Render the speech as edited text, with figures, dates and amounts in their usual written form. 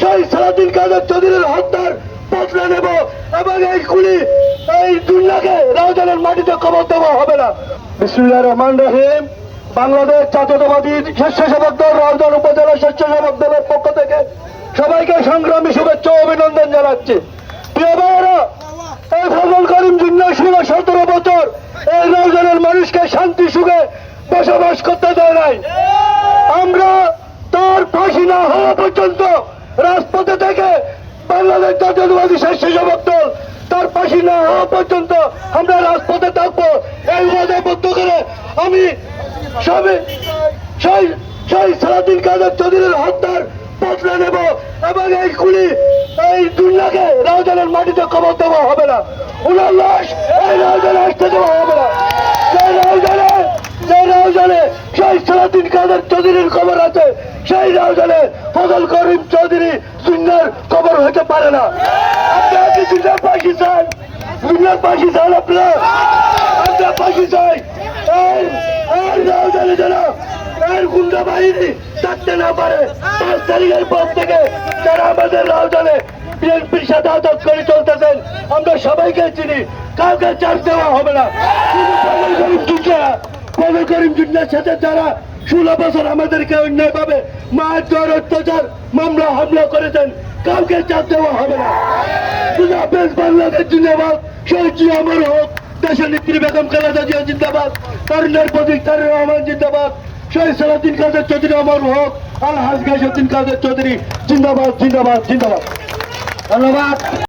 শহীদ সালাউদ্দিন কাদের চৌধুরীর হত্যার বদলা নেব এবং এই গুলি এই দুনিয়াকে রাউজানের মাটিতে কবর দেওয়া হবে না। বিসমিল্লাহির রহমানির রহিম। বাংলাদেশ জাতীয়তাবাদী স্বেচ্ছাসেবক দল রাউজান উপজেলা স্বেচ্ছাসেবক দলের পক্ষ থেকে সবাইকে সংগ্রামী শুভেচ্ছা ও অভিনন্দন জানাচ্ছি। প্রিয় ভাইয়েরা, এই ফজল করিম জিন্নাহ 17 বছর এই রাউজানের মানুষকে শান্তি সুখে বসবাস করতে দেয় নাই। আমরা তার ফাঁসি না হওয়া পর্যন্ত রাজপথে থেকে বাংলাদেশ জাতীয়তাবাদী স্বেচ্ছাসেবক দল তার ফাঁসি না হওয়া পর্যন্ত আমরা রাজপথে থাকবো। এই ওয়াদাবদ্ধ করে আমি শহীদ সালাউদ্দিন কাদের চৌধুরীর হত্যার বদলা নেব এবং এই গুলি এই দুনিয়াকে রাউজানের মাটিতে কবর দেওয়া হবে না। উনার লাশ এই রাউজানে আসতে দেওয়া হবে না। যে রাউজানে শহীদ সালাউদ্দিন কাদের চৌধুরীর কবর আছে, সেই রাউজানে ফজল করিম চৌধুরী জিন্নাহর কবর হতে পারে না। আপনারা কি জিন্নাহর ফাঁসি চান? জিন্নাহর ফাঁসি চান আপনারা? আমরা ফাঁসি চাই। এই রাউজানে যেন এর গুন্ডা বাহিনী থাকতে না পারে। 5 তারিখের পর থেকে যারা আমাদের রাউজানে বিএনপির সাথে আদত করে চলতেছেন আমরা সবাইকে চিনি, কাউকে চার্জ দেওয়া হবে না। ফজল করিম জিন্নাহর সাথে যারা 16 বছর আমাদেরকে অন্যায়ভাবে মারধর অত্যাচার মামলা হামলা করেছেন কাউকে চাপ দেওয়া হবে না। বাংলাদেশ জিন্দাবাদ। শহীদ জিয়া অমর হোক। দেশের নেত্রী বেগম খালেদা জিয়া জিন্দাবাদ। তরুণের প্রতীক তারেক রহমান জিন্দাবাদ। শহীদ সালাউদ্দিন কাদের চৌধুরী অমর হোক। আলহাজ গাইসউদ্দিন কাদের চৌধুরী জিন্দাবাদ জিন্দাবাদ জিন্দাবাদ। ধন্যবাদ।